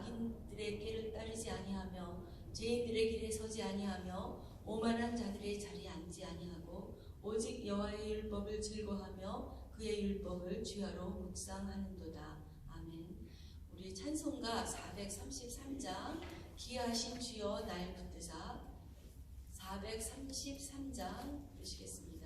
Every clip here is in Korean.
악인들의 길을 따르지 아니하며 죄인들의 길에 서지 아니하며 오만한 자들의 자리에 앉지 아니하고 오직 여호와의 율법을 즐거워하며 그의 율법을 주야로 묵상하는도다. 아멘. 우리 찬송가 433장 기하신 주여 날 붙드사 433장 보시겠습니다.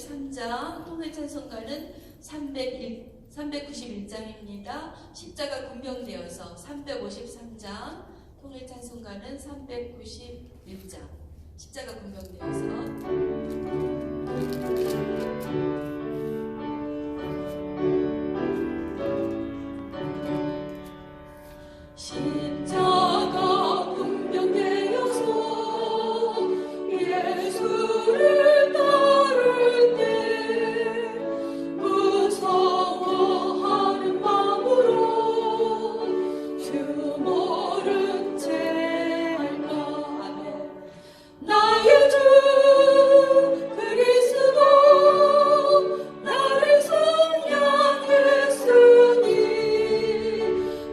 353장, 통일 찬송가는 391장입니다. 십자가 군병되어서 353장, 통일 찬송가는 391장, 십자가 군병되어서. 십자가 군병되어서 예수를 따를 때 무서워하는 마음으로 주 모른 채 할까. 아멘. 나의 주 그리스도 나를 성량했으니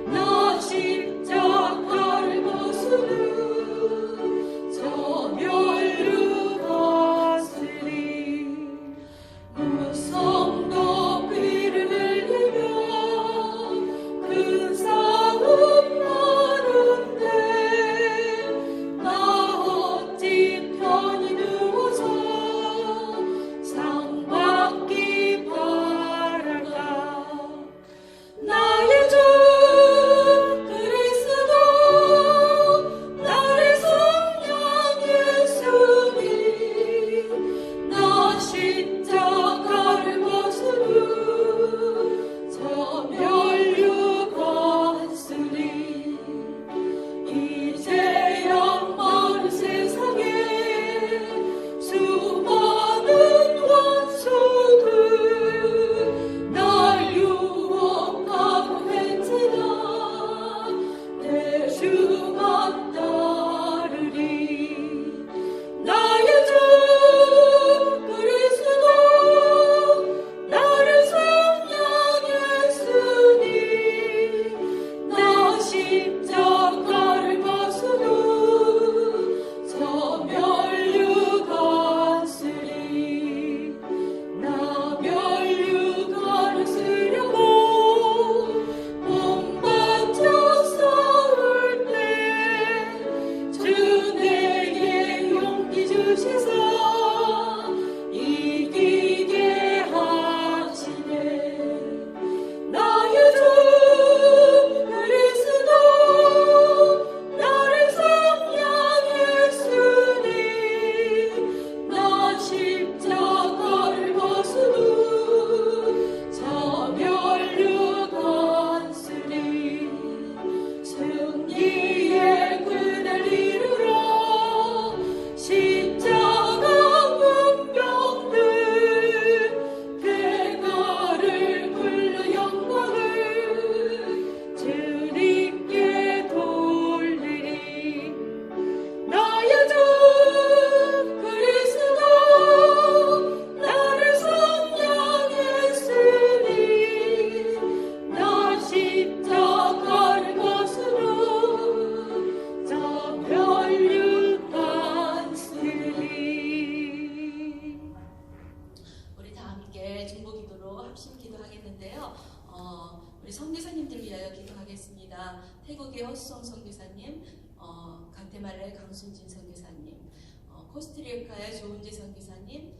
나 십자가를 벗으는 저 멸류 갔으리. 무성 높이를 흘리며 큰 싸움 하는데 나 어찌 편히 누워서 상 받기 바랄까. 나의 주 그리스도 나를 성량했으니 나 십자가를 벗으는 저 멸류 갔으리. 이제야 많은 세상에 수많은 원수들 날 유혹하고 했으나 내 주만 따르리. 나의 주 그리스도 나를 성량했으니 나 십자가를 벗으는 저 멸류 갔으리. 나 멸류관을 쓰려고 몸바쳐 싸울 때 주 내게 용기 주시사 이기게 하시네. 나의 주 그리스도 나를 성량했으니 나 십자가를 벗으는 저 멸류 갔으리. 승리의 그날 이르러 십자가 군병들 대가를 불러 영광을 주님께 돌리리. 나의 주 그리스도 나를 성량했으니 나 십자가를 벗으는 저 멸류 갔으리. 우리 다 함께 중보기도로 합심 기도하겠는데요. 우리 선교사님들 위하여 기도하겠습니다. 태국의 허수성 선교사님, 가테말라의 강순진 선교사님, 코스타리카의 조은재 선교사님,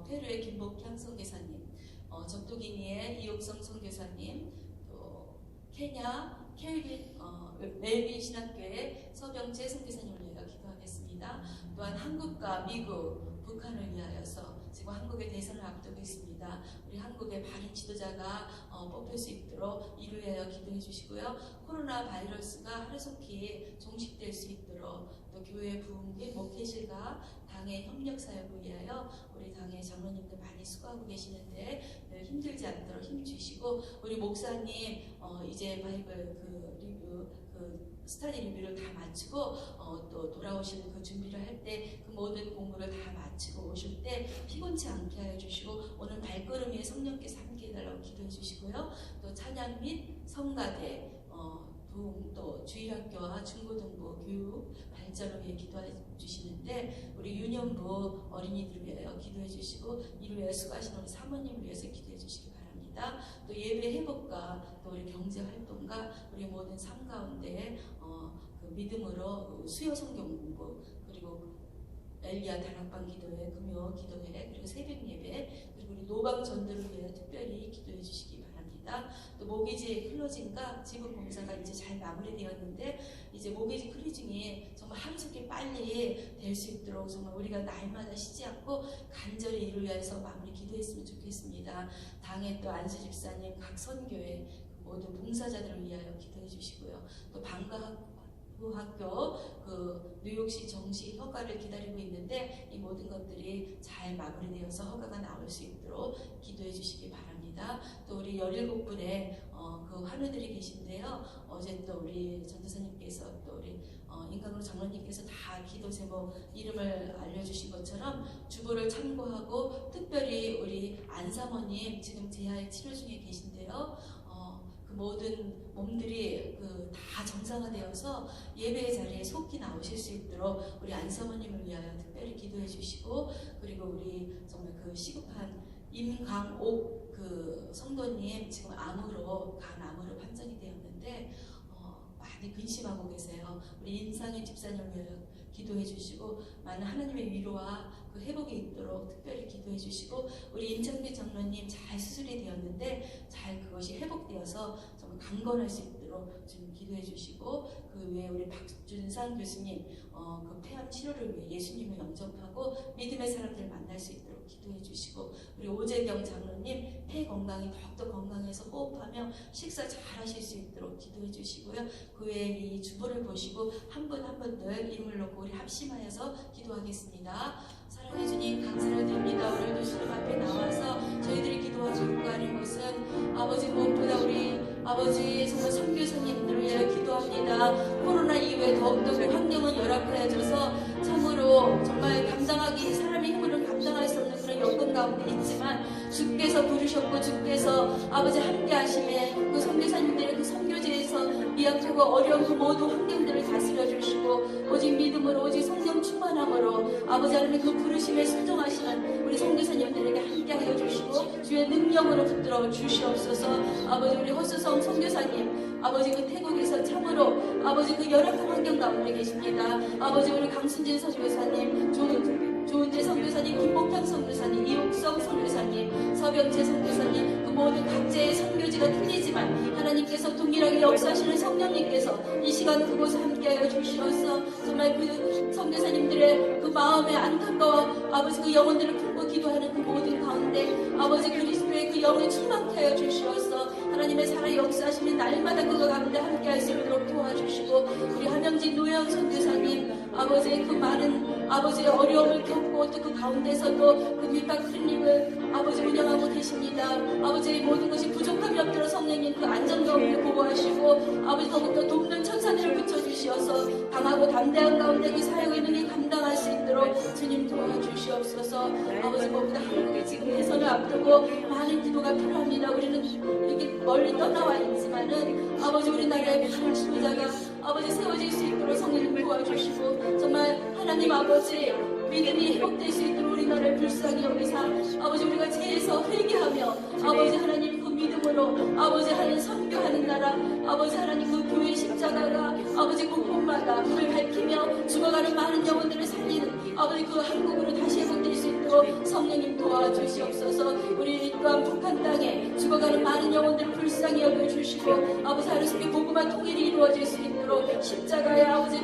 페루의 김복향 선교사님, 적도기니의 이옥성 선교사님, 또 케냐 멜빈 신학교의 서병재 선교사님을 위하여 기도하겠습니다. 또한 한국과 미국, 북한을 위하여서 지금 한국의 대선을 앞두고 있습니다. 우리 한국의 바른 지도자가 뽑힐 수 있도록 이를 위하여 기도해 주시고요. 코로나 바이러스가 하루속히 종식될 수 있도록 또 교회 부흥 및 목회실과 당의 협력 사역을 위하여 우리 당의 장로님들 많이 수고하고 계시는데 늘 힘들지 않도록 힘 주시고, 우리 목사님 이제 바이블 리뷰 스터디 리뷰를 다 마치고 또 돌아오시는 그 준비를 할 때 그 모든 공부를 다 마치고 오실 때 피곤치 않게 하여 주시고, 오늘 발걸음 위에 성령께서 함께 해달라고 기도해 주시고요. 또 찬양 및 성가대 또 주일학교와 중고등부 교육 발전을 위해 기도해 주시는데, 우리 유년부 어린이들을 위하여 기도해 주시고, 이를 위해 수고하시는 우리 사모님을 위해서 기도해 주시기 바랍니다. 또 예배 회복과 또 우리 경제 활동과 우리 모든 삶 가운데 그 믿음으로 수요 성경 공부, 그리고 엘리야 다락방 기도회, 금요 기도회, 그리고 새벽 예배, 전도를 위해 특별히 기도해 주시기 바랍니다. 또 모기지 클로징과 지붕 공사가 이제 잘 마무리되었는데 이제 모기지 클로징이 정말 하루속히 빨리 될 수 있도록 정말 우리가 날마다 쉬지 않고 간절히 이를 위해서 마무리 기도했으면 좋겠습니다. 당에 또 안수 집사님, 각 선교회 모든 봉사자들을 위하여 기도해 주시고요. 또 방과학교 그 뉴욕시 정시 허가를 기다리고 있는데 이 모든 것들이 잘 마무리되어서 허가가 나올 수 있도록 기도해 주시기 바랍니다. 또 우리 17분의 그 환우들이 계신데요. 어제 또 우리 전도사님께서 또 우리 인간으로 장로님께서 다 기도 제목 이름을 알려주신 것처럼 주보를 참고하고 특별히 우리 안사모님 지금 재하의 치료 중에 계신데요. 그 모든 몸들이 다 정상화되어서 예배의 자리에 속히 나오실 수 있도록 우리 안사모님을 위하여 특별히 기도해 주시고, 그리고 우리 정말 그 시급한 임강옥 그 성도님 지금 암으로 간암으로 판정이 되었는데 많이 근심하고 계세요. 우리 인상현 집사님을 위하여 기도해 주시고 많은 하나님의 위로와 그 회복이 있도록 특별히 기도해 주시고, 우리 임창빈 장로님 잘 수술이 되었는데 잘 그것이 회복되어서 정말 강건할 수 있도록 지금 기도해 주시고, 그 외에 우리 박준상 교수님 그 폐암 치료를 위해 예수님을 영접하고 믿음의 사람들을 만날 수 있도록 기도해 주시고, 우리 오재경 장로님 폐 건강이 더욱더 건강해서 호흡하며 식사 잘 하실 수 있도록 기도해 주시고요. 그 외에 이 주보를 보시고 한 분 한 분들 이름을 놓고 우리 합심하여서 기도하겠습니다. 사랑해 주님 감사를 드립니다. 오늘도 주님 앞에 나와서 저희들이 기도하고 요구하는 것은 아버지 무엇보다 우리 아버지 정말 선교사님들을 위하여 기도합니다. 코로나 이후에 더욱더 그 환경은 열악해져서 참으로 정말 감당하기 사람의 힘으로는 감당할 수 없는 그런 여건 가운데 있지만 주께서 부르셨고 주께서 아버지 함께 하심에 그 선교사님들의 그 선교지에서 미약하고 어려운 그 모든 환경들을 다스려 주시고 오직 믿음으로 오직 성령 충만함으로 아버지 하나님의 그 부르심에 순종하시는 우리 선교사님들에게 함께 하여 주시고 주의 능력으로 붙들어 주시옵소서. 아버지 우리 허수성 선교사님 아버지 그 태국에서 참으로 아버지 그 열악한 환경 가운데 계십니다. 아버지 우리 강순진 선교사님 조은재 선교사님, 김복향 선교사님, 이옥성 선교사님, 서병재 선교사님 그 모든 각자의 선교지가 틀리지만 하나님께서 동일하게 역사하시는 성령님께서 이 시간 그곳에 함께하여 주시어서 정말 그 선교사님들의 그 마음에 안타까워 아버지 그 영혼들을 품고 기도하는 그 모든 가운데 아버지 그리스도의 그 영을 충만케 하여 주시어서 하나님의 살아 역사하시는 날마다 그거 가운데 함께할 수 있도록 도와주시고, 우리 한영진 노영 선교사님 아버지의 그 많은 아버지의 어려움을 겪고 또 그 가운데서도 그 밑밥 클리닉을 아버지 운영하고 계십니다. 아버지의 모든 것이 부족함이 없도록 성령님 그 안전 가운데 보호하시고 아버지 더욱더 돕는 천사들을 붙여주시어서 강하고 담대한 가운데 그 사역의 능히 감당할 수 있도록 주님 도와주시옵소서. 아버지 무엇보다 한국이 지금 대선을 앞두고 많은 기도가 필요합니다. 우리는 이렇게 멀리 떠나와 있지만은 아버지 우리나라의 바른 지도자가 아버지 세워질 수 있도록 성령님 도와주시고 정말 하나님 아버지 믿음이 회복될 수 있도록 우리나라를 불쌍히 여기사 아버지 우리가 죄에서 회개하며 아버지 하나님 그 믿음으로 아버지 하는 선교하는 나라 아버지 하나님 그 교회 십자가가 아버지 곳곳마다 불을 밝히며 죽어가는 많은 영혼들을 살리는 아버지 그 한국으로 다시 회복될 수 있도록 성령님 도와주시옵소서. 우리 또한 북한 땅에 죽어가는 많은 영혼들을 불쌍히 여겨주시고 아버지 하루속에 복음화 통일이 이루어질 수 있도록 십자가의 아버지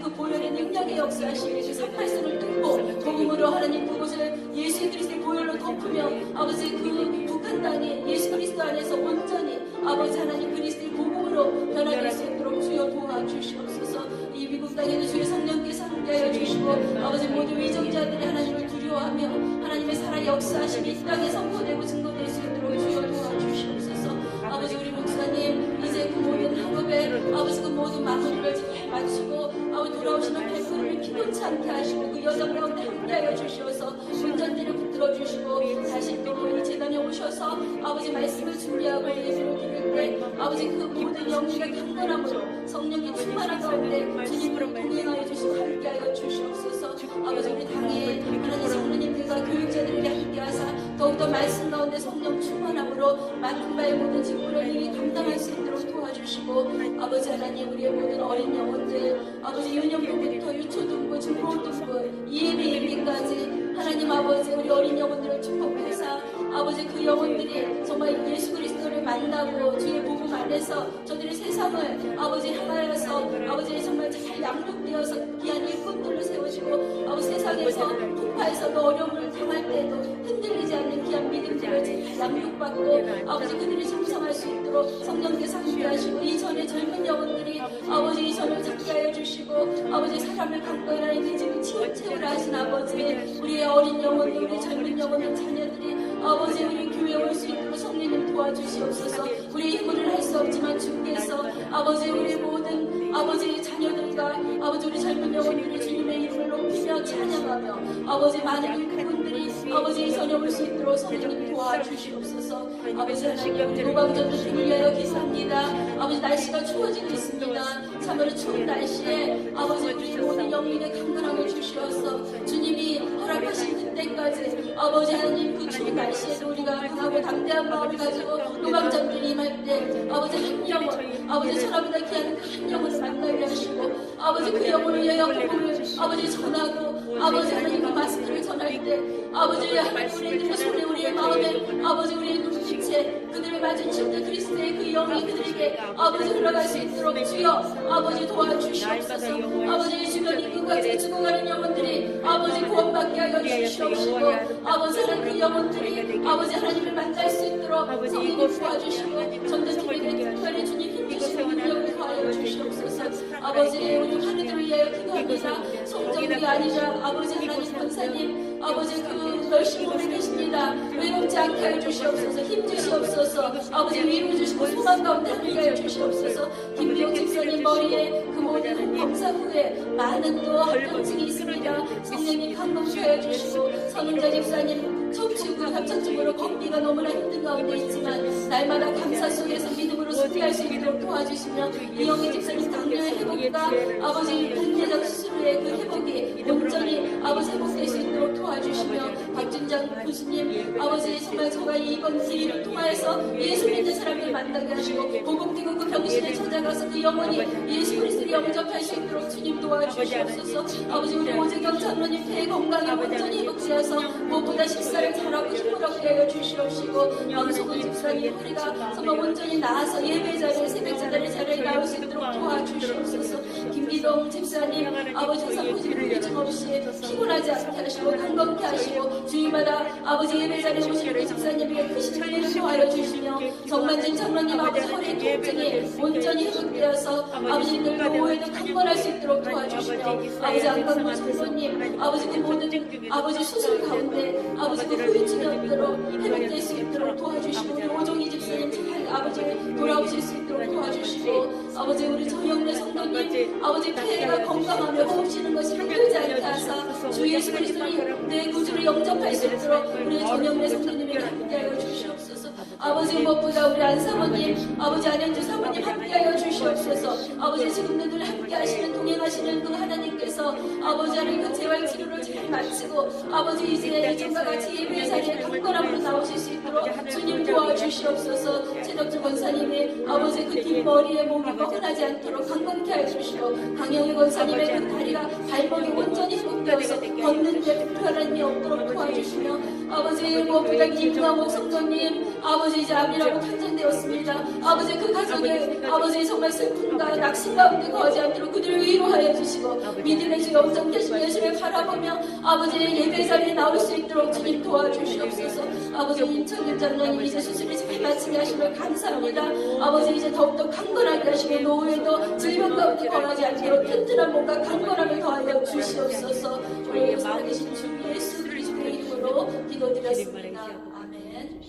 그 보혈의 능력의 역사하심에 그 사팔선을 뚫고 복음으로 하나님 그곳을 예수 그리스도의 보혈로 덮으며 아버지 그 북한 땅에 예수 그리스도 안에서 온전히 아버지 하나님 그리스도의 복음으로 변화될 수 있도록 주여 도와주시옵소서. 이 미국 땅에도 주의 성령께서 함께하여 주시고 아버지 모든 위정자들이 하나님을 두려워하며 하나님의 살아 역사하심이 이 땅에 선포되고 증거될 수 있도록 주여 도와주시옵소서. 아버지 우리 목사님 이제 그 모든 학업에 아버지 그 모든 마무리를 잘 마치고 아버지 돌아오시는 백성을 피곤치 않게 하시고 그 여정 가운데 함께하여 주시어서 운전대를 붙들어 주시고 다시 또 이 재단에 오셔서 아버지 말씀을 준비하고 예배를 드릴 때 아버지 그 모든 영리가 강건함으로 성령의 충만한 가운데 주님으로 동행하여 주시고 함께하여 주시옵소서. 아버지 우리 당의 하나님 성도님들과 교육자들에게 함께하사 더욱더 말씀 가운데 성령 충만함으로 맡은 바의 모든 직분을 이미 감당할 수 있도록 도와주시고 아버지 하나님 우리의 모든 어린 영혼들 아버지 유년부부터 유초등부 중고등부 예비까지 하나님 아버지 우리 어린 영혼들을 축복해서 아버지 아버지 그 영혼들이 정말 예수 그리스도를 만나고 주의 복음 안에서 저들의 세상을 아버지 향하여서 아버지 정말 잘 양육되어서 귀한 일꾼들을 세우시고 아버지 세상에서 풍파에서도 어려움을 당할 때에도 흔들리지 않는 귀한 믿음들을 잘 양육받고 아버지 그들이 충성할 수 있도록 성령께서 함께하시고 이전에 젊은 영혼들이 아버지 이전을 찾게 하여 주시고 아버지 사람을 강건하는 기질을 채우라 하신 아버지 우리의 어린 영혼들 우리 젊은 영혼들 자녀들이 아버지 우리 교회에 올 수 있도록 성령님 도와주시옵소서. 우리 힘으로는 할 수 없지만 주께서 아버지 우리 모든 아버지 자녀들과 아버지 우리 젊은 영혼들이 주님의 이름을 높이며 찬양하며 아버지 많은 일꾼들이 아버지 전에 올 수 있도록 성령님 도와주시옵소서. 아버지 하나님 노방전도 등을 위하여 기사합니다. 아버지 날씨가 추워지고 있습니다. 참으로 추운 날씨에 아버지 우리 모든 영혼의 강건함을 주시어서 주님이 허락하신 그때까지 아버지 하나님 그 추운 날씨에도 우리가 강하고 담대한 마음을 가지고 노방전들이 임할 때 아버지 한 영혼 아버지 천하보다 귀한 그 한 영혼을 만나게 하시고 아버지 그 영혼을 위하여 복음을 아버지 전하고 아버지 하나님 그 마스크를 전할 때 아버지 하나님 우리의 손에 우리의 마음에 아버지 우리의 눈빛에 그들을 맞으실 때 그리스도의 그 영이 그들에게 아버지 흘러갈 수 있도록 주여 아버지 도와주시옵소서. 아버지 주변 이끝까지 죽어가는 영혼들이 아버지 구원받게 하여 주시옵시고 아버지 하나님 그 영혼들이 아버지 하나님을 만날 수 있도록 성령님 도와주시고 전도팀에게 특별히 주님 힘주시는 능력을 더하여 주시옵소서. 아버지 우리 하늘을 위하여 기도합니다. 성전이 아니라 아버지 하나님 권사님 아버지 그 열심히 오래 계십니다. 외롭지 않게 하여 주시옵소서. 힘 주시옵소서. 아버지 위로 주시고 소망 가운데 함께 하여 주시옵소서. 김비용 집사님 머리에 그 모든 검사 후에 많은 또 합병증이 있습니다. 성령님 감동케 하여 주시고 선운자 집사님 척추구 협착증으로 걷기가 너무나 힘든 가운데 있지만 날마다 감사 속에서 믿음으로 승리할 수 있도록 도와주시며 이영희 집사님 당뇨의 회복과 아버지 단계적 수술의 그 회복이 온전히 아버지 회복될 수 있도록 도와주시며 박준장 교수님 아버지 정말 저가 이번 기회를 통하여서 예수 믿는 사람들을 만나게 하시고 복음기구 그 병실에 찾아가서 그 영혼이 예수 그리스도를 영접할 수 있도록 주님 도와주시옵소서. 아버지 우리 오재경 장로님 폐 건강에 온전히 회복되어서 무엇보다 식사를 잘하고 힘으로 되어 주시옵시고 영소근 집사님 허리가 정말 온전히 나아서 예배자리에 새벽자리에 자리에 나올 수 있도록 도와주시옵소서. 김기동 집사님 아버지 사포질 불규증 없이 피곤하지 않게 하시고 강건케 하시고 주일마다 아버지 예배자리에 오시는 그 집사님에게 크신 은혜를 도하여 주시며 정만진 장로님 아버지 허리 통증이 온전히 회복되어서 아버지들 노후에도 강건할 수 있도록 도와주시며 아버지 안강모 장로님 아버지 그 모든 아버지 수술 가운데 아버지 그 후유증이 없도록 회복될 수 있도록 도와주시고 우리 오종희 집사님 잘 아버지 돌아오실 수 있도록 도와주시고 아버지 우리 정영래 성도님 아버지 폐가 건강하며 호흡 쉬는 것이 힘들지 않게 하사 주 예수 그리스도님 내 구주를 영접할 수 있도록 우리 정영래 성도님에게 함께하여 주시옵소서. 아버지 무엇보다 우리 안사모님 아버지 안현주 사모님 함께하여 주시옵소서. 아버지 지금도 늘 함께하시는 동행하시는 그 하나님께서 아버지 하나님 그 재활치료를 잘 마치고 아버지 이제 이전과 같이 예배 자리에 강건함으로 나오실 수 있도록 주님 도와주시옵소서. 최덕주 권사님의 아버지 그 뒷머리에 몸이 뻐근하지 않도록 강건케 해주시고 강영희 권사님의 그 다리가 발목이 온전히 회복되어서 걷는데 불편한 일이 없도록 도와주시며 아버지 무엇보다 김광호 성도님 아버지 이제 암이라고 판정되었습니다. 아버지 그 가정에 아버지 정말 슬픔과 낙심 가운데 거하지 않도록 그들을 위로하여 주시고 믿음의 주 영정 되신 예수를 바라보며 아버지의 예배 자리에 나올 수 있도록 주님 도와주시옵소서. 아버지 임창균 장로님 이제 수술이 잘 마치게 하시면 감사합니다. 아버지 이제 더욱더 강건하게 하시고 노후에도 질병 가운데 거하지 않도록 튼튼한 몸과 강건함을 더하여 주시옵소서. 우리 살아계신 주 예수 그리스도의 이름으로 기도드렸습니다. 아멘.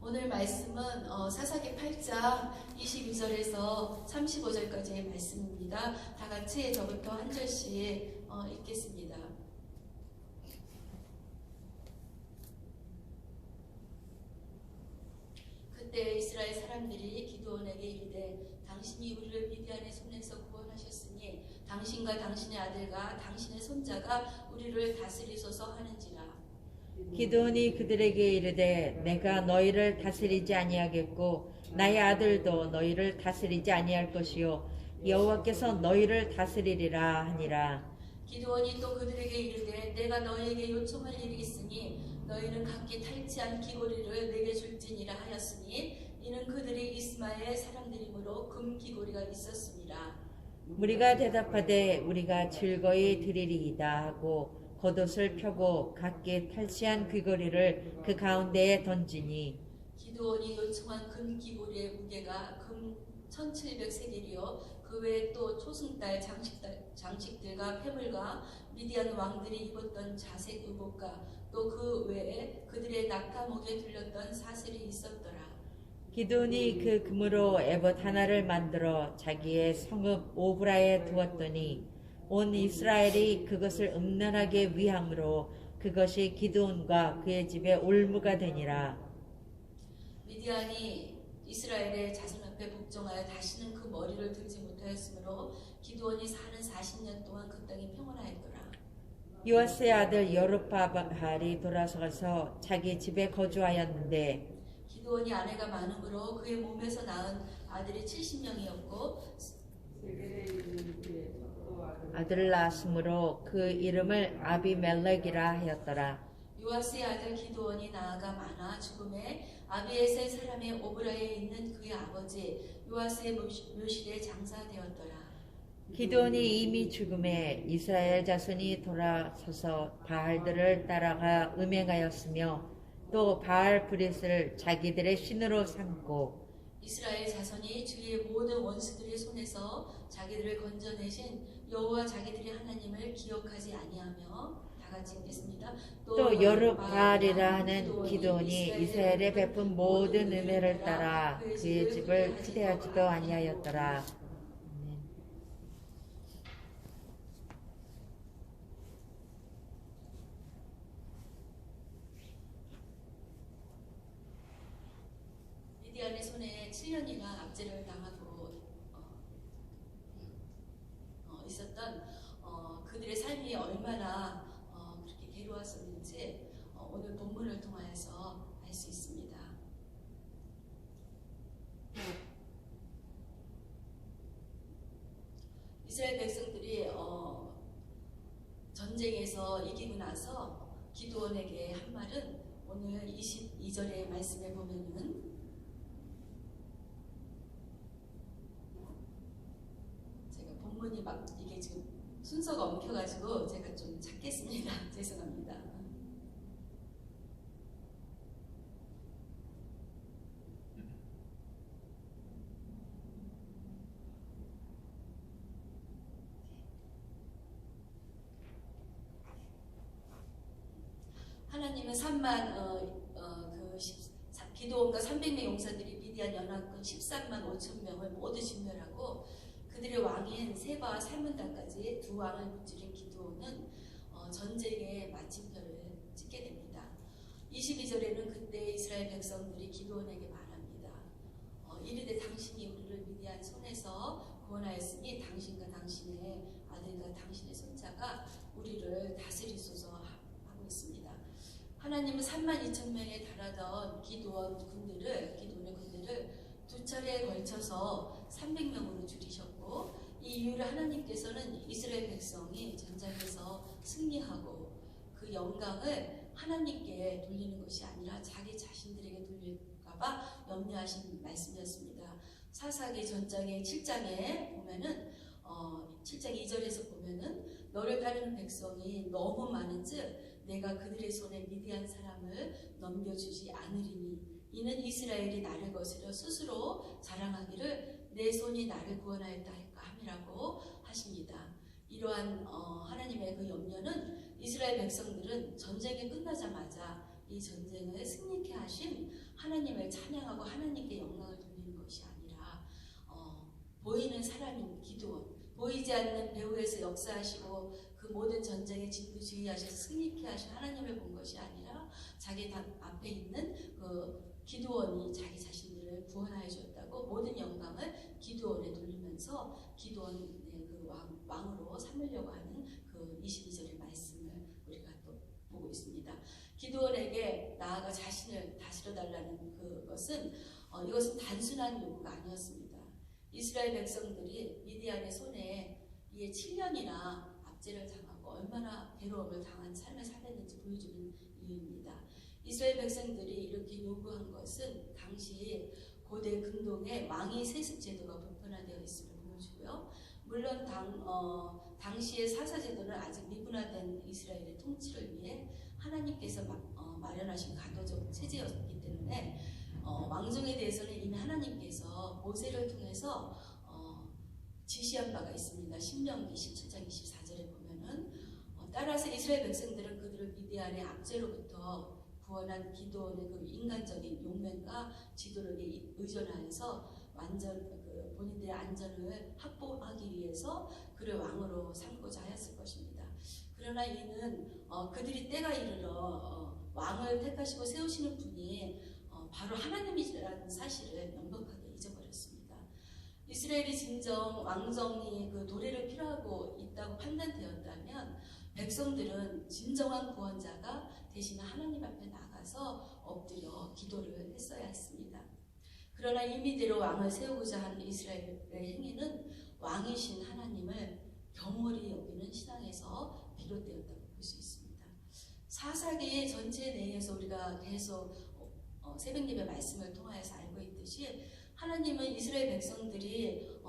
오늘 말씀은 사사기 8장 22절에서 35절까지의 말씀입니다. 다 같이 저부터 한 절씩 읽겠습니다. 그때 이스라엘 사람들이 기드온에게 이르되 당신이 우리를 미디안의 손에서 구원하셨으니 당신과 당신의 아들과 당신의 손자가 우리를 다스리소서 하는지라. 기드온이 그들에게 이르되 내가 너희를 다스리지 아니하겠고 나의 아들도 너희를 다스리지 아니할 것이요 여호와께서 너희를 다스리리라 하니라. 기드온이 또 그들에게 이르되 내가 너희에게 요청할 일이 있으니 너희는 각기 탈취한 귀고리를 내게 줄지니라 하였으니 이는 그들이 이스마엘 사람들이므로 금 귀고리가 있었습니다. 무리가 대답하되 우리가 즐거이 드리리이다 하고 겉옷을 펴고 각기 탈취한 귀고리를 그 가운데에 던지니 기드온이 요청한 금 귀고리의 무게가 금 1700세겔이요 그 외에 또 초승달 장식들과 폐물과 미디안 왕들이 입었던 자색 의복과 또 그 외에 그들의 낙타목에 둘렸던 사슬이 있었더라. 기드온이 그 금으로 에봇 하나를 만들어 자기의 성읍 오브라에 두었더니 온 이스라엘이 그것을 음란하게 위함으로 그것이 기드온과 그의 집에 올무가 되니라. 미디안이 이스라엘의 자손 앞에 복종하여 다시는 그 머리를 들지 못하였으므로 기드온이 사는 40년 동안 그 땅이 평온하였더라. 요아스의 아들 여룹바알이 돌아서서 자기 집에 거주하였는데 기드온이 아내가 많으므로 그의 몸에서 낳은 아들이 70명이었고 아들을 낳았으므로 그 이름을 아비멜렉이라 하였더라. 요아스의 아들 기드온이 나아가 많아 죽음에 아비에셀 사람의 오브라에 있는 그의 아버지 요아스의 묘실에 장사되었더라. 기드온이 이미 죽음에 이스라엘 자손이 돌아서서 바알들을 따라가 음행하였으며 또 바알 브릿을 자기들의 신으로 삼고 이스라엘 자손이 주의 모든 원수들의 손에서 자기들을 건져내신 여호와 자기들의 하나님을 기억하지 아니하며 다 같이 읽겠습니다. 또 여룹바알이라 하는 기드온이 이스라엘에 베푼 모든 은혜를 따라 그의 집을 치대하지도 아니하였더라. 미디안의 손에 7년이나 압제를 당하고 있었던 그들의 삶이 얼마나 그렇게 괴로웠었는지 오늘 본문을 통하여서 알 수 있습니다. 이스라엘 백성들이 전쟁에서 이기고 나서 기드온에게 한 말은 오늘 22절의 말씀에 보면은 제가 본문이 막 이게 지금 순서가 엉켜가지고 제가 좀 찾겠습니다. 죄송합니다. 하나님은 3만 기드온과 300명 용사들이 미디안 연합군 13만 5천 명을 모두 진멸하고 그들의 왕인 세바와 살문다까지 두 왕을 무찌른 기드온은 전쟁의 마침표를 찍게 됩니다. 22절에는 그때 이스라엘 백성들이 기드온에게 말합니다. 이르되 당신이 우리를 미디안 손에서 구원하였으니 당신과 당신의 아들과 당신의 손자가 우리를 다스리소서 하고 있습니다. 하나님은 3만 2천 명에 달하던 기드온의 군대를 두 차례에 걸쳐서 300명으로 줄이셨고 이 이유를 하나님께서는 이스라엘 백성이 전장에서 승리하고 그 영광을 하나님께 돌리는 것이 아니라 자기 자신들에게 돌릴까봐 염려하신 말씀이었습니다. 사사기 전장의 7장에 보면은 7장 2절에서 보면은 너를 따르는 백성이 너무 많은즉 내가 그들의 손에 미디안 사람을 넘겨주지 않으리니 이는 이스라엘이 나를 거스려 스스로 자랑하기를 내 손이 나를 구원하였다 할까 함이라고 하십니다. 이러한 하나님의 그 염려는 이스라엘 백성들은 전쟁이 끝나자마자 이 전쟁을 승리케 하신 하나님을 찬양하고 하나님께 영광을 돌리는 것이 아니라 보이는 사람인 기드온, 보이지 않는 배후에서 역사하시고 그 모든 전쟁에 진두지휘하셔서 승리케 하신 하나님을 본 것이 아니라 자기 앞에 있는 그 기드온이 자기 자신들을 구원하여 줬다고 모든 영광을 기드온에 돌리면서 기드온의 그 왕으로 삼으려고 하는 그 22절의 말씀을 우리가 또 보고 있습니다. 기드온에게 나아가 자신을 다스려달라는 그것은 이것은 단순한 요구가 아니었습니다. 이스라엘 백성들이 미디안의 손에 이에 7년이나 압제를 당하고 얼마나 괴로움을 당한 삶을 살았는지 보여주는 이유입니다. 이스라엘 백성들이 이렇게 요구한 것은 당시 고대 근동에 왕위 세습 제도가 보편화되어 있음을 보여주고요. 물론 당시의 사사제도는 아직 미분화된 이스라엘의 통치를 위해 하나님께서 마련하신 가도적 체제였기 때문에 왕정에 대해서는 이미 하나님께서 모세를 통해서 지시한 바가 있습니다. 신명기 17장 24절에 보면은 따라서 이스라엘 백성들은 그들을 미디안의 압제로부터 구원한 기도원의 그 인간적인 용맹과 지도력에 의존하여서 완전 본인들의 안전을 확보하기 위해서 그를 왕으로 삼고자 하였을 것입니다. 그러나 이는 그들이 때가 이르러 왕을 택하시고 세우시는 분이 바로 하나님이라는 사실을 명백하게 잊어버렸습니다. 이스라엘이 진정 왕정이 그 도래를 필요하고 있다고 판단되었다면 백성들은 진정한 구원자가 대신 하나님 앞에 나가서 엎드려 기도를 했어야 했습니다. 그러나 임의대로 왕을 세우고자 하는 이스라엘의 행위는 왕이신 하나님을 경홀히 여기는 신앙에서 비롯되었다고 볼 수 있습니다. 사사기 전체 내에서 우리가 계속 새벽 예배 말씀을 통하여서 알고 있듯이 하나님은 이스라엘 백성들이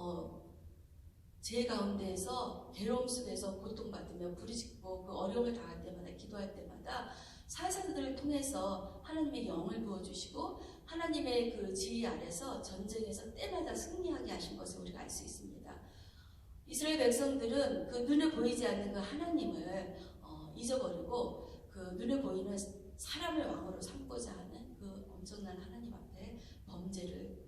죄 가운데에서 괴로움 속에서 고통받으며 부르짖고 그 어려움을 당할 때마다 기도할 때마다 사사들을 통해서 하나님의 영을 부어주시고 하나님의 그 지휘 아래서 전쟁에서 때마다 승리하게 하신 것을 우리가 알 수 있습니다. 이스라엘 백성들은 그 눈에 보이지 않는 그 하나님을 잊어버리고 그 눈에 보이는 사람을 왕으로 삼고자 하는 그 엄청난 하나님 앞에 범죄를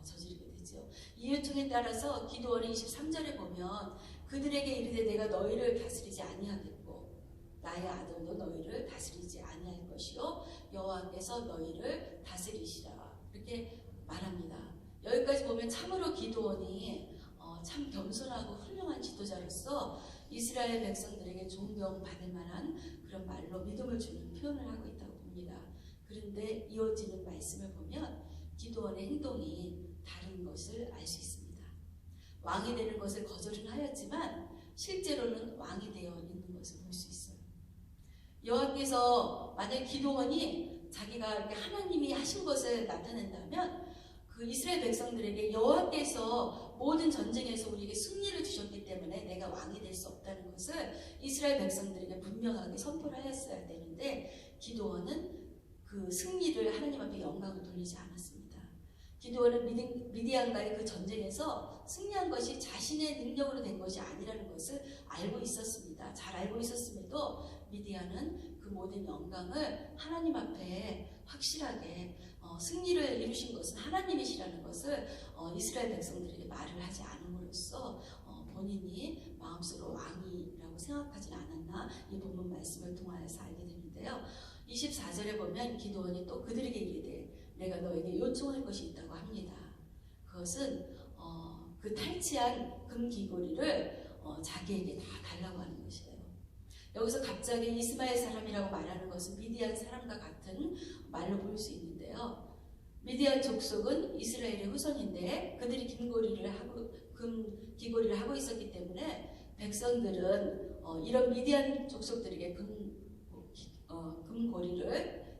저지르게 되죠. 이 요청에 따라서 기도원의 23절에 보면 그들에게 이르되 내가 너희를 다스리지 아니하겠고 나의 아들도 너희를 다스리지 아니할 것이요 여호와께서 너희를 다스리시라 이렇게 말합니다. 여기까지 보면 참으로 기도원이 참 겸손하고 훌륭한 지도자로서 이스라엘 백성들에게 존경받을 만한 그런 말로 믿음을 주는 표현을 하고 있다고 봅니다. 그런데 이어지는 말씀을 보면 기도원의 행동이 다른 것을 알 수 있습니다. 왕이 되는 것을 거절은 하였지만 실제로는 왕이 되어 있는 것을 볼 수 있어요. 여호와께서 만약 기도원이 자기가 이렇게 하나님이 하신 것을 나타낸다면 그 이스라엘 백성들에게 여호와께서 모든 전쟁에서 우리에게 승리를 주셨기 때문에 내가 왕이 될 수 없다는 것을 이스라엘 백성들에게 분명하게 선포를 하였어야 되는데 기도원은 그 승리를 하나님 앞에 영광을 돌리지 않았습니다. 기도원은 미디안과의 그 전쟁에서 승리한 것이 자신의 능력으로 된 것이 아니라는 것을 알고 있었습니다. 잘 알고 있었음에도 미디안은 그 모든 영광을 하나님 앞에 확실하게 승리를 이루신 것은 하나님이시라는 것을 이스라엘 백성들에게 말을 하지 않음으로써 본인이 마음속으로 왕이라고 생각하지 않았나 이 본문 말씀을 통하여서 알게 되는데요. 24절에 보면 기도원이 또 그들에게 이르되 내가 너에게 요청할 것이 있다고 합니다. 그것은 그 탈취한 금귀고리를 자기에게 다 달라고 하는 것이에요. 여기서 갑자기 이스마엘 사람이라고 말하는 것은 미디안 사람과 같은 말로 볼 수 있는데요. 미디안 족속은 이스라엘의 후손인데 그들이 금귀고리를 하고 있었기 때문에 백성들은 이런 미디안 족속들에게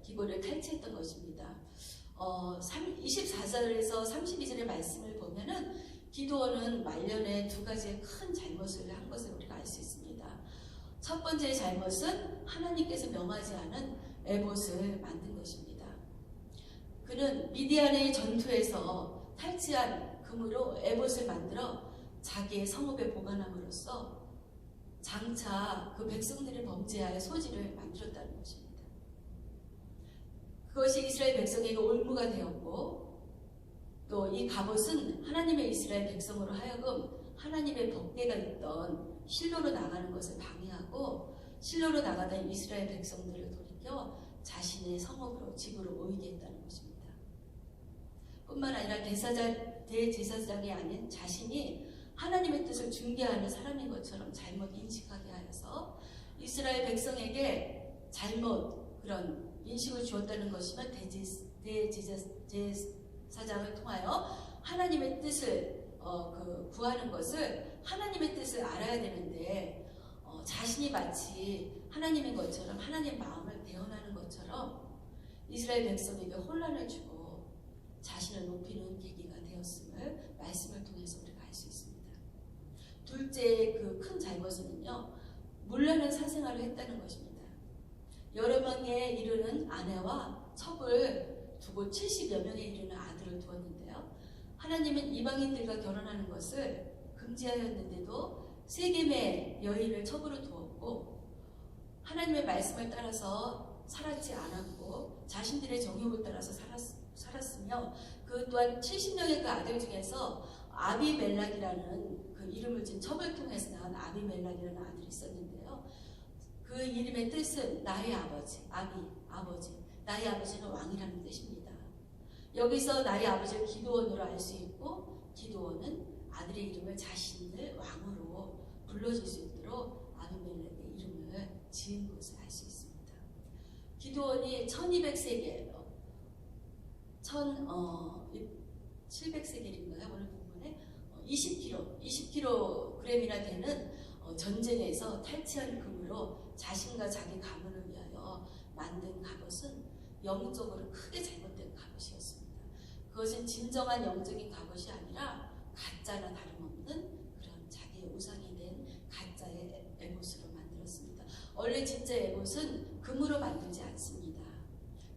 귀고리를 탈취했던 것입니다. 24절에서 32절의 말씀을 보면은 기도원은 말년에 두 가지의 큰 잘못을 한 것을 우리가 알 수 있습니다. 첫 번째 잘못은 하나님께서 명하지 않은 에봇을 만든 것입니다. 그는 미디안의 전투에서 탈취한 금으로 에봇을 만들어 자기의 성읍에 보관함으로써 장차 그 백성들의 범죄하여 소지를 만들었다는 것입니다. 그것이 이스라엘 백성에게 올무가 되었고 또 이 갑옷은 하나님의 이스라엘 백성으로 하여금 하나님의 법궤가 있던 실로로 나가는 것을 방해하고 실로로 나가던 이스라엘 백성들을 돌이켜 자신의 성읍으로 집으로 모이게 했다는 것입니다. 뿐만 아니라 대제사장이 아닌 자신이 하나님의 뜻을 중개하는 사람인 것처럼 잘못 인식하게 하여서 이스라엘 백성에게 잘못 그런 인식을 주었다는 것이면 대제사장을 통하여 하나님의 뜻을 구하는 것을 하나님의 뜻을 알아야 되는데 자신이 마치 하나님인 것처럼 하나님 마음을 대언하는 것처럼 이스라엘 백성에게 혼란을 주고 자신을 높이는 계기가 되었음을 말씀을 통해서 우리가 알 수 있습니다. 둘째 그 큰 잘못은요, 물러는 사생활을 했다는 것입니다. 여러 명에 이르는 아내와 첩을 두고 70여 명에 이르는 아들을 두었는데요. 하나님은 이방인들과 결혼하는 것을 금지하였는데도 세겜의 여인을 첩으로 두었고 하나님의 말씀을 따라서 살았지 않았고 자신들의 정욕을 따라서 살았으며 그 또한 70명의 그 아들 중에서 아비멜락이라는 그 이름을 진 첩을 통해서 낳은 아비멜락이라는 아들이 있었는데요. 그 이름의 뜻은 나의 아버지, 아버지, 나의 아버지는 왕이라는 뜻입니다. 여기서 나의 아버지를 기드온으로 알 수 있고 기드온은 아들의 이름을 자신을 왕으로 불러줄 수 있도록 아비멜렉의 이름을 지은 것을 알 수 있습니다. 기드온이 1200세겔 1700세겔인가요? 오늘 본문에 20kg이나 되는 전쟁에서 탈취한 금으로 자신과 자기 가문을 위하여 만든 갑옷은 영적으로 크게 잘못된 갑옷이었습니다. 그것은 진정한 영적인 갑옷이 아니라 가짜나 다름없는 그런 자기의 우상이 된 가짜의 에봇으로 만들었습니다. 원래 진짜 에봇은 금으로 만들지 않습니다.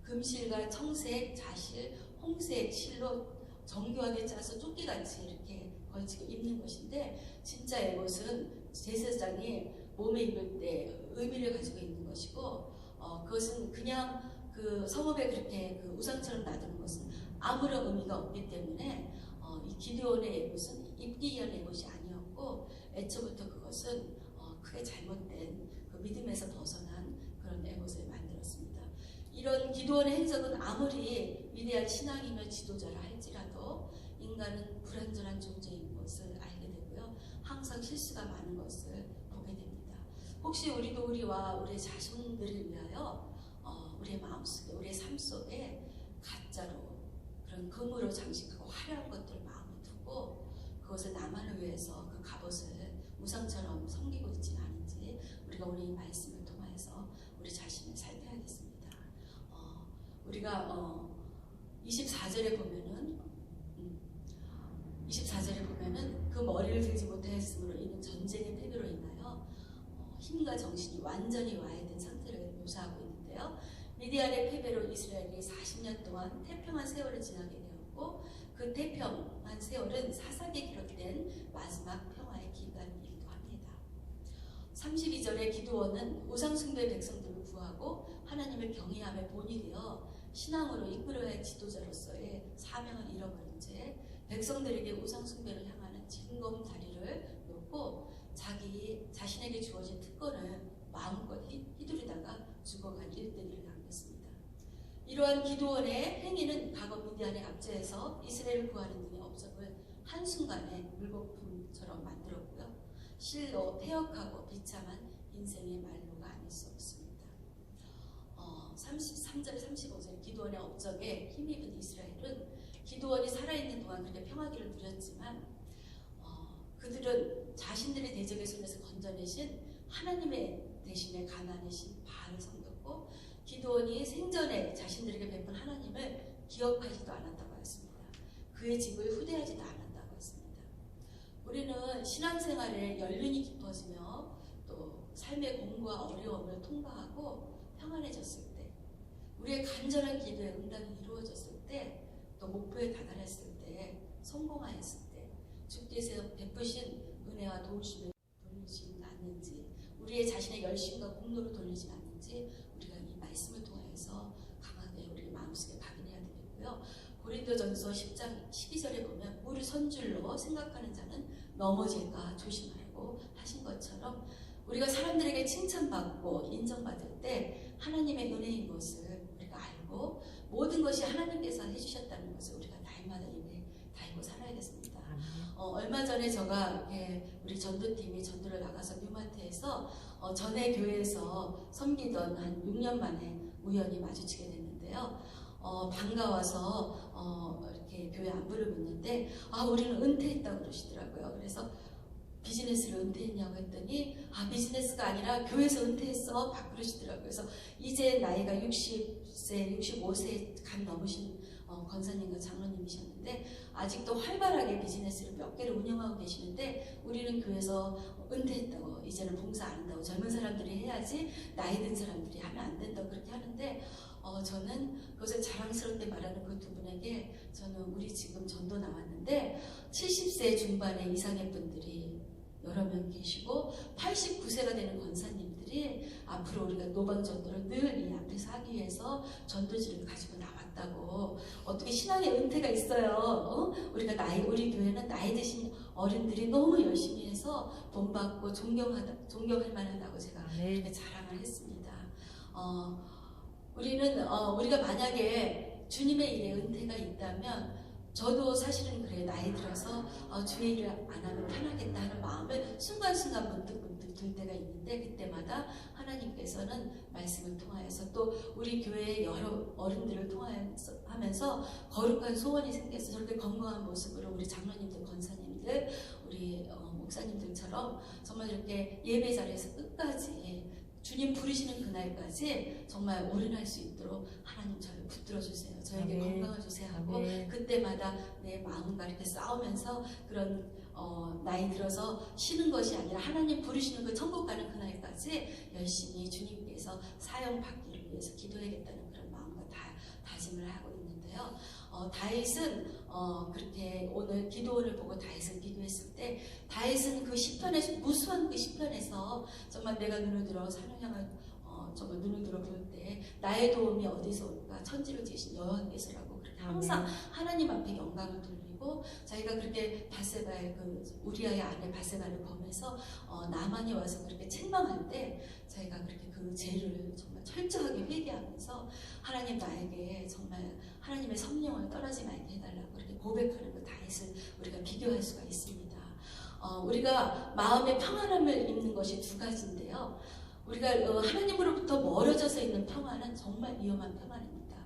금실과 청색, 자실, 홍색 실로 정교하게 짜서 조끼같이 이렇게 걸치고 입는 것인데 진짜 에봇은 제사장이 몸에 입을 때 의미를 가지고 있는 것이고 그것은 그냥 그 성읍에 그렇게 그 우상처럼 놔두는 것은 아무런 의미가 없기 때문에 이 기드온의 에봇은 입기 위한 에봇이 아니었고 애초부터 그것은 크게 잘못된 그 믿음에서 벗어난 그런 에봇을 만들었습니다. 이런 기드온의 행적은 아무리 위대한 신앙이며 지도자라 할지라도 인간은 불완전한 존재인 것을 알게 되고요. 항상 실수가 많은 것을 보게 됩니다. 혹시 우리도 우리와 우리 자손들을 위하여 우리의 마음속에 우리의 삶 속에 가짜로 그런 금으로 장식하고 화려한 것들을 마음에 두고 그것을 나만을 위해서 그 갑옷을 우상처럼 섬기고 있지는 않은지 우리가 오늘 이 말씀을 통해서 우리 자신을 살펴야겠습니다. 우리가 24절에 보면은 그 머리를 들지 못하였으므로 이는 전쟁의 패배로 인하여 힘과 정신이 완전히 와해된 상태를 묘사하고 있는데요. 미디안의 패배로 이스라엘이 40년 동안 태평한 세월을 지나게 되었고 그 태평한 세월은 사사기에 기록된 마지막 평화의 기간이기도 합니다. 32절에 기드온은 우상숭배 백성들을 구하고 하나님을 경외함의 본이 되어 신앙으로 이끌어야 할 지도자로서의 사명을 잃어버린 채 백성들에게 우상숭배를 향하는 징검다리를 놓고 자신에게 주어진 특권을 마음껏 휘두르다가 죽어간 일대기를 남겼습니다. 이러한 기드온의 행위는 과거 미디안의 압제에서 이스라엘을 구하는 등의 업적을 한순간에 물거품처럼 만들었고요. 실로 패역하고 비참한 인생의 말로가 아닐 수 없습니다. 33절 35절 기드온의 업적에 힘입은 이스라엘은 기드온이 살아있는 동안 그렇게 평화기를 누렸지만 그들은 자신들의 대적의 손에서 건져내신 하나님의 대신에 가나안의 신 바알을 섬겼고 기드온이 생전에 자신들에게 베푼 하나님을 기억하지도 않았다고 했습니다. 그의 집을 후대하지도 않았다고 했습니다. 우리는 신앙생활에 연륜이 깊어지며 또 삶의 공부와 어려움을 통과하고 평안해졌을 때 우리의 간절한 기도의 응답이 이루어졌을 때 또 목표에 다다랐을 때 성공하였을 때 주께서 베푸신 은혜와 도우심을 돌리지 않는지 우리의 자신의 열심과 공로로 돌리지 않는지 우리가 이 말씀을 통해서 강하게 우리 마음속에 각인해야 되겠고요. 고린도전서 10장 12절에 보면 물을 선줄로 생각하는 자는 넘어질까 조심하라고 하신 것처럼 우리가 사람들에게 칭찬받고 인정받을 때 하나님의 은혜인 것을 우리가 알고 모든 것이 하나님께서 해주셨다는 것을 우리가 날마다 입에 달고 살아야겠습니다. 얼마 전에 제가 우리 전도팀이 전도를 나가서 뉴마트에서 전에 교회에서 섬기던 한 6년 만에 우연히 마주치게 됐는데요. 반가워서 이렇게 교회 안부를 묻는데 우리는 은퇴했다고 그러시더라고요. 그래서 비즈니스를 은퇴했냐고 했더니 비즈니스가 아니라 교회에서 은퇴했어 막 그러시더라고요. 그래서 이제 나이가 60세, 65세 간 넘으신 권사님과 장로님이셨는데 아직도 활발하게 비즈니스를 몇 개를 운영하고 계시는데 우리는 교회에서 은퇴했다고 이제는 봉사 안 한다고 젊은 사람들이 해야지 나이 든 사람들이 하면 안 된다고 그렇게 하는데 저는 그것을 자랑스럽게 말하는 그 두 분에게 저는 우리 지금 전도 나왔는데 70세 중반의 이상의 분들이 여러 명 계시고 89세가 되는 권사님들이 앞으로 우리가 노방전도를 늘 이 앞에서 하기 위해서 전도지를 가지고 나왔다고. 어떻게 신앙의 은퇴가 있어요. 우리 교회는 나이 드신 어른들이 너무 열심히 해서 본받고 존경할 만하다고 제가 그렇게 자랑을 했습니다. 우리가 만약에 주님의 일에 은퇴가 있다면 저도 사실은 그래 나이 들어서 주의 일을 안 하면 편하겠다 하는 마음을 순간순간 문득 들 때가 있는데 그때마다 하나님께서는 말씀을 통하여서 또 우리 교회의 여러 어른들을 통하면서 거룩한 소원이 생겨서 저렇게 건강한 모습으로 우리 장로님들, 권사님들, 우리 목사님들처럼 정말 이렇게 예배 자리에서 끝까지 주님 부르시는 그날까지 정말 오른할 수 있도록 하나님 저를 붙들어 주세요. 저에게 건강을 주세요 하고 그때마다 내 마음과 이렇게 싸우면서 그런 나이 들어서 쉬는 것이 아니라 하나님 부르시는 그 천국 가는 그날까지 열심히 주님께서 사용받기를 위해서 기도해야겠다는 그런 마음과 다짐을 하고 있는데요. 다윗은 그렇게 오늘 기도원을 보고 다윗은 기도했을 때 다윗은 그 시편에서 무수한 그 시편에서 정말 내가 눈을 들어 산을 향한 정말 눈을 들어 볼 때 나의 도움이 어디서 올까 천지를 지으신 여호와께서라고 그렇게 항상 하나님 앞에 영광을 돌리고 자기가 그렇게 바세바의 우리아의 아내 바세바를 범해서 나만이 와서 그렇게 책망할 때 자기가 그렇게 그 죄를 정말 철저하게 회개하면서 하나님 나에게 정말 하나님의 성령을 떠나지 말게 해달라고 그렇게 고백하는 그 다윗을 우리가 비교할 수가 있습니다. 우리가 마음의 평안함을 입는 것이 두 가지인데요. 우리가 하나님으로부터 멀어져서 있는 평안은 정말 위험한 평안입니다.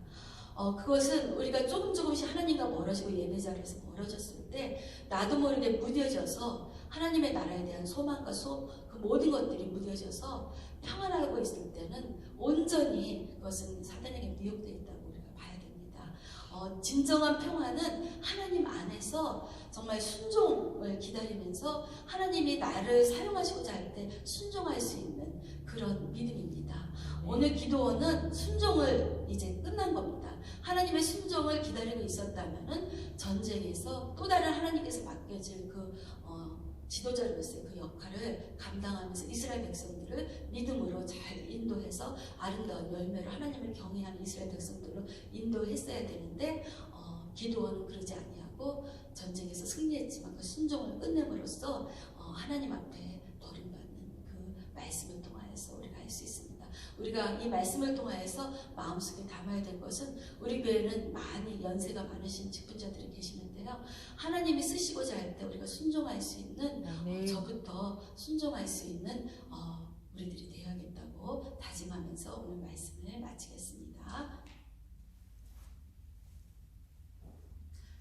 그것은 우리가 조금씩 하나님과 멀어지고 예배 자리에서 멀어졌을 때 나도 모르게 무뎌져서 하나님의 나라에 대한 소망과 그 모든 것들이 무뎌져서 평안하고 있을 때는 온전히 그것은 사단에게 미혹되어 있다고 우리가 봐야 됩니다. 진정한 평안은 하나님 안에서 정말 순종을 기다리면서 하나님이 나를 사용하시고자 할 때 순종할 수 있는 그런 믿음입니다. 오늘 기도원은 순종을 이제 끝난 겁니다. 하나님의 순종을 기다리고 있었다면은 전쟁에서 또 다른 하나님께서 맡겨질 지도자로서의 그 역할을 감당하면서 이스라엘 백성들을 믿음으로 잘 인도해서 아름다운 열매로 하나님을 경외하는 이스라엘 백성들로 인도했어야 되는데 기도원은 그러지 아니하고 전쟁에서 승리했지만 그 순종을 끝냄으로써 하나님 앞에 버림받는 그 말씀을 통하여서 우리가 알 수 있습니다. 우리가 이 말씀을 통하여서 마음속에 담아야 될 것은 우리 교회는 많이 연세가 많으신 직분자들이 계시는데요. 하나님이 쓰시고자 할 때 우리가 순종할 수 있는 저부터 순종할 수 있는 우리들이 되어야겠다고 다짐하면서 오늘 말씀을 마치겠습니다.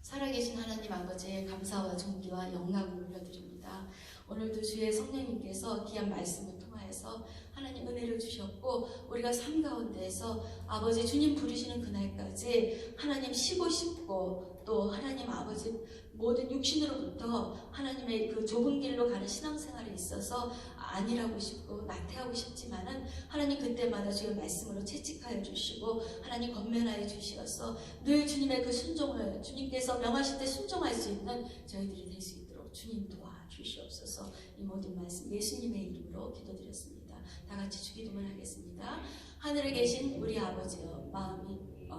살아계신 하나님 아버지의 감사와 존귀와 영광을 올려드립니다. 오늘도 주의 성령님께서 귀한 말씀을 통하여서 하나님 은혜를 주셨고 우리가 삶 가운데에서 아버지 주님 부르시는 그날까지 하나님 쉬고 싶고 또 하나님 아버지 모든 육신으로부터 하나님의 그 좁은 길로 가는 신앙생활에 있어서 아니라고 싶고 나태하고 싶지만은 하나님 그때마다 주의 말씀으로 채찍하여 주시고 하나님 권면하여 주시어서 늘 주님의 그 순종을 주님께서 명하실 때 순종할 수 있는 저희들이 될 수 있도록 주님 도와주시옵소서. 이 모든 말씀 예수님의 이름으로 기도드렸습니다. 다 같이 주기도문 하겠습니다. 하늘에 계신 우리 아버지여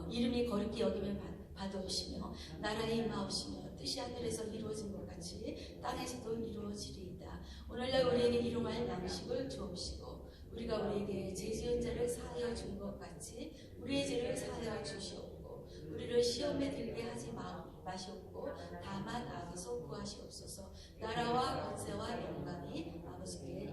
이름이 거룩히 여김을 받아오시며 나라의 임하옵시며 뜻이 하늘에서 이루어진 것 같이 땅에서도 이루어지리이다. 오늘날 우리에게 일용할 양식을 주옵시고 우리가 우리에게 죄 지은 자를 사하여 준 것 같이 우리의 죄를 사하여 주시옵고 우리를 시험에 들게 하지 마시옵고 다만 악에서 구하시옵소서. 나라와 권세와 영광이 아버지께